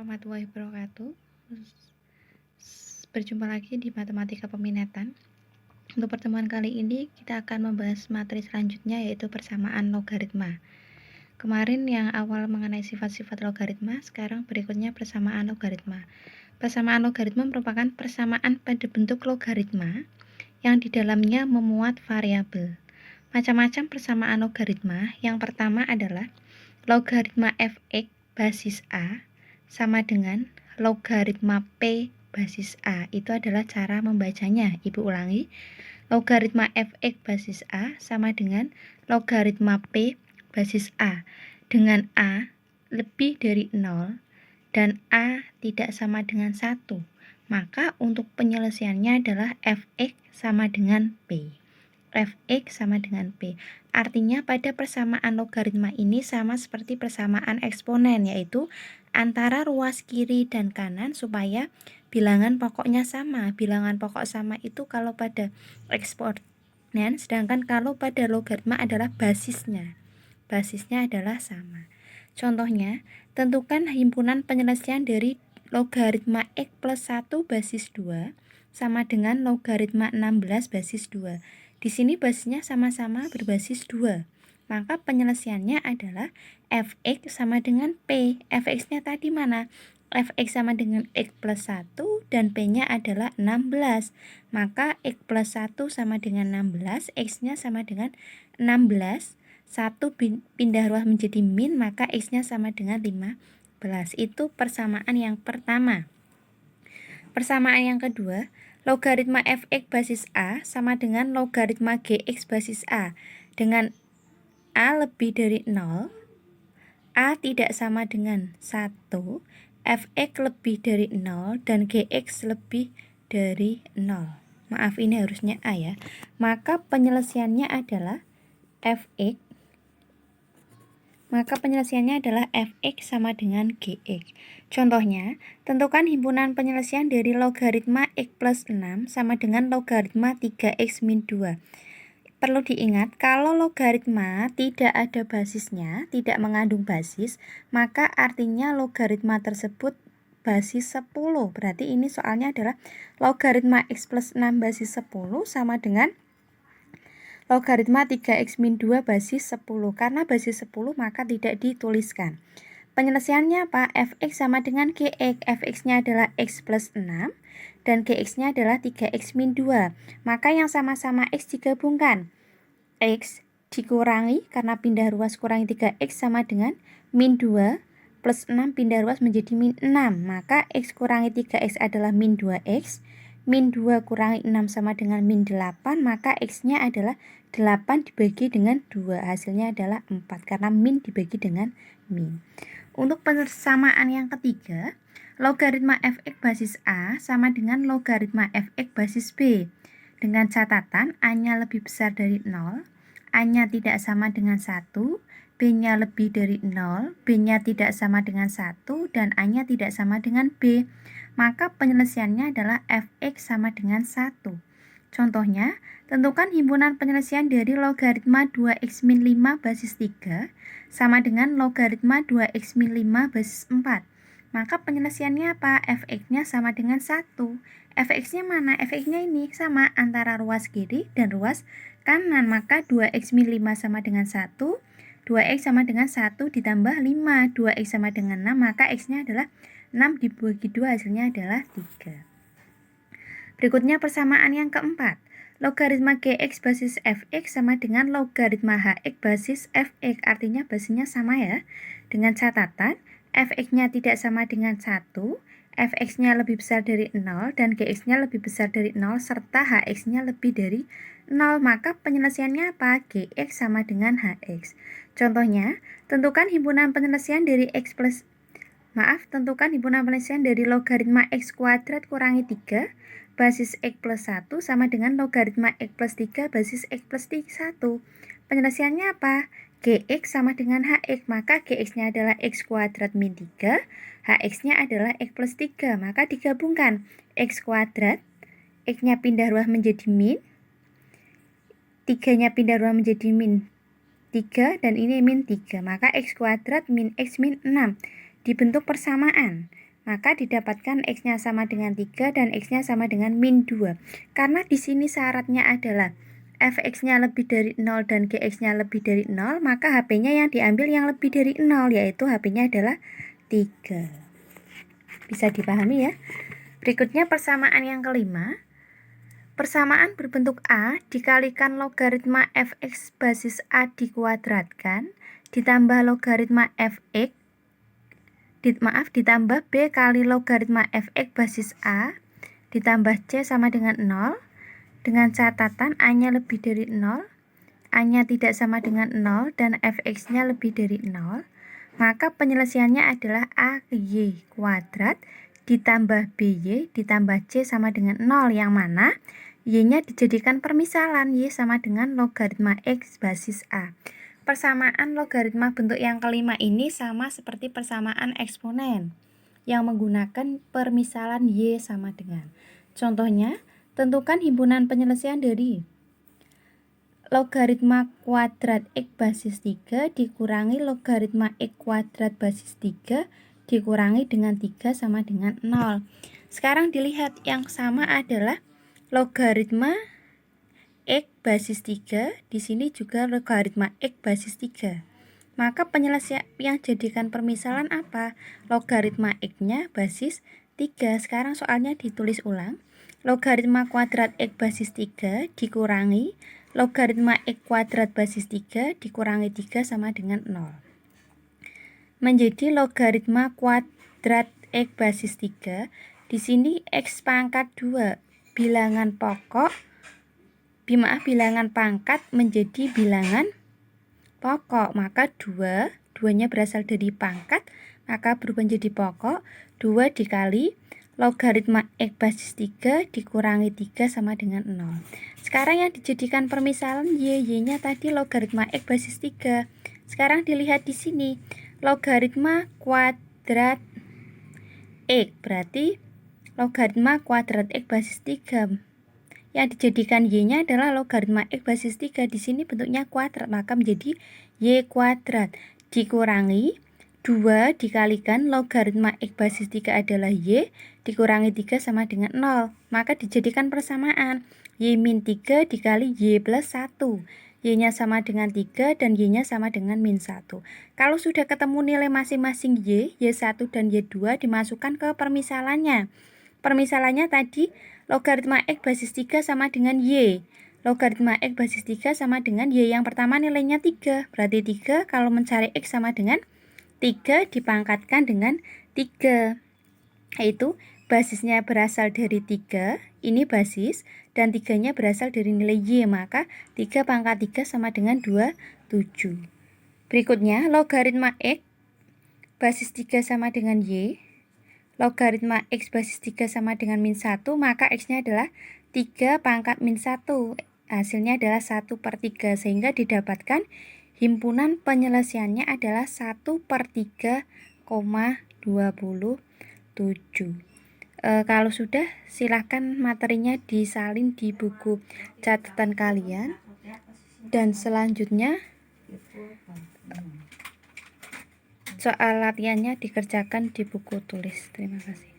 warahmatullahi wabarakatuh. Berjumpa lagi di Matematika Peminatan. Untuk pertemuan kali ini kita akan membahas materi selanjutnya, yaitu persamaan logaritma. Kemarin yang awal mengenai sifat-sifat logaritma, sekarang berikutnya persamaan logaritma. Persamaan logaritma merupakan persamaan pada bentuk logaritma yang di dalamnya memuat variabel. Macam-macam persamaan logaritma. Yang pertama adalah logaritma fx basis A sama dengan logaritma P basis A. Itu adalah cara membacanya. Ibu ulangi. Logaritma fx basis A sama dengan logaritma P basis A. Dengan A lebih dari 0 dan A tidak sama dengan 1. Maka untuk penyelesaiannya adalah fx sama dengan P. Fx sama dengan P. Artinya pada persamaan logaritma ini sama seperti persamaan eksponen, yaitu antara ruas kiri dan kanan supaya bilangan pokoknya sama. Bilangan pokok sama itu kalau pada eksponen, sedangkan kalau pada logaritma adalah basisnya. Basisnya adalah sama. Contohnya, tentukan himpunan penyelesaian dari logaritma x plus 1 basis 2 sama dengan logaritma 16 basis 2. Di sini basisnya sama-sama berbasis 2. Maka penyelesaiannya adalah fx sama dengan p. Fx-nya tadi mana? Fx sama dengan x plus 1 dan p-nya adalah 16. Maka x plus 1 sama dengan 16, x-nya sama dengan 16. 1 pindah ruas menjadi min, maka x-nya sama dengan 15. Itu persamaan yang pertama. Persamaan yang kedua, logaritma fx basis A sama dengan logaritma gx basis A. Dengan A lebih dari 0, A tidak sama dengan 1, fx lebih dari 0, dan gx lebih dari 0. Maaf, ini harusnya A ya. Maka penyelesaiannya adalah fx sama dengan gx. Contohnya, tentukan himpunan penyelesaian dari logaritma x plus 6 sama dengan logaritma 3x min 2. Perlu diingat, kalau logaritma tidak ada basisnya, tidak mengandung basis, maka artinya logaritma tersebut basis 10. Berarti ini soalnya adalah logaritma x plus 6 basis 10 sama dengan logaritma 3x min 2 basis 10. Karena basis 10 maka tidak dituliskan. Penyelesaiannya apa? Fx sama dengan gx. Fx-nya adalah x plus 6 dan gx-nya adalah 3x min 2. Maka yang sama-sama x digabungkan. X dikurangi karena pindah ruas kurangi 3x sama dengan min 2 plus 6 pindah ruas menjadi min 6. Maka x kurangi 3x adalah min 2x. Min 2 kurangi 6 sama dengan min 8, maka x-nya adalah 8 dibagi dengan 2. Hasilnya adalah 4 karena min dibagi dengan min. Untuk persamaan yang ketiga, logaritma fx basis A sama dengan logaritma fx basis B. Dengan catatan A-nya lebih besar dari 0, A-nya tidak sama dengan 1, B-nya lebih dari 0, B-nya tidak sama dengan 1, dan A-nya tidak sama dengan B. Maka penyelesaiannya adalah fx sama dengan 1. Contohnya, tentukan himpunan penyelesaian dari logaritma 2x min 5 basis 3 sama dengan logaritma 2x min 5 basis 4. Maka penyelesaiannya apa? Fx-nya sama dengan 1. Fx-nya mana? Fx-nya ini sama antara ruas kiri dan ruas kanan. Maka 2x min 5 sama dengan 1. 2x sama dengan 1 ditambah 5. 2x sama dengan 6, maka x-nya adalah 6 dibagi 2, hasilnya adalah 3. Berikutnya persamaan yang keempat. Logaritma gx basis fx sama dengan logaritma hx basis fx. Artinya basisnya sama ya. Dengan catatan, fx-nya tidak sama dengan 1, fx-nya lebih besar dari 0, dan gx-nya lebih besar dari 0, serta hx-nya lebih dari 0. Maka penyelesaiannya apa? Gx sama dengan hx. Contohnya, tentukan himpunan penyelesaian dari tentukan himpunan penyelesaian dari logaritma x kuadrat kurangi 3 basis x plus 1 sama dengan logaritma x plus 3 basis x plus 1. Penyelesaiannya apa? Gx sama dengan hx, maka gx-nya adalah x kuadrat min 3, hx-nya adalah x plus 3, maka digabungkan x kuadrat, x-nya pindah ruas menjadi min, 3-nya pindah ruas menjadi min 3, dan ini min 3, maka x kuadrat min x min 6. Dibentuk persamaan. maka didapatkan X-nya sama dengan 3 dan X-nya sama dengan min 2. Karena di sini syaratnya adalah Fx-nya lebih dari 0 dan Gx-nya lebih dari 0, maka HP-nya yang diambil yang lebih dari 0, yaitu HP-nya adalah 3. Bisa dipahami ya? Berikutnya persamaan yang kelima. Persamaan berbentuk A dikalikan logaritma Fx basis A dikuadratkan ditambah logaritma Fx ditambah B kali logaritma Fx basis A ditambah C sama dengan 0 dengan catatan A-nya lebih dari 0, A-nya tidak sama dengan 0 dan Fx-nya lebih dari 0, maka penyelesaiannya adalah A ke Y kuadrat ditambah BY ditambah C sama dengan 0, yang mana Y-nya dijadikan permisalan, Y sama dengan logaritma X basis A. Persamaan logaritma bentuk yang kelima ini sama seperti persamaan eksponen yang menggunakan permisalan Y sama dengan. Contohnya, tentukan himpunan penyelesaian dari logaritma kuadrat X basis 3 dikurangi logaritma X kuadrat basis 3 dikurangi dengan 3 sama dengan 0. Sekarang dilihat yang sama adalah logaritma X basis 3, di sini juga logaritma X basis 3. Maka penyelesaian yang jadikan permisalan apa? Logaritma X-nya basis 3. Sekarang soalnya ditulis ulang. Logaritma kuadrat X basis 3 dikurangi logaritma X kuadrat basis 3 dikurangi 3 sama dengan 0. Menjadi logaritma kuadrat X basis 3. Di sini X pangkat 2 bilangan pangkat menjadi bilangan pokok, maka 2-nya berasal dari pangkat, maka berubah menjadi pokok. 2 dikali logaritma X basis 3 dikurangi 3 sama dengan 0. Sekarang yang dijadikan permisalan Y-nya tadi logaritma X basis 3. Sekarang dilihat di sini logaritma kuadrat X, berarti logaritma kuadrat X basis 3. Yang dijadikan Y-nya adalah logaritma X basis 3. Di sini bentuknya kuadrat, maka menjadi Y kuadrat dikurangi 2 dikalikan logaritma X basis 3 adalah Y dikurangi 3 sama dengan 0. Maka dijadikan persamaan Y min 3 dikali Y plus 1. Y-nya sama dengan 3 dan Y-nya sama dengan min 1. Kalau sudah ketemu nilai masing-masing Y, Y1 dan Y2 dimasukkan ke permisalannya. Permisalannya tadi logaritma X basis 3 sama dengan Y. Logaritma X basis 3 sama dengan Y yang pertama nilainya 3. Berarti 3 kalau mencari X sama dengan 3 dipangkatkan dengan 3. Yaitu basisnya berasal dari 3, ini basis, dan 3-nya berasal dari nilai Y. Maka 3 pangkat 3 sama dengan 27. Berikutnya logaritma X basis 3 sama dengan Y. Logaritma X basis 3 sama dengan min 1, maka X-nya adalah 3 pangkat min 1. Hasilnya adalah 1/3, sehingga didapatkan himpunan penyelesaiannya adalah 1/3,27. Kalau sudah, silahkan materinya disalin di buku catatan kalian. Dan selanjutnya soal latihannya dikerjakan di buku tulis. Terima kasih.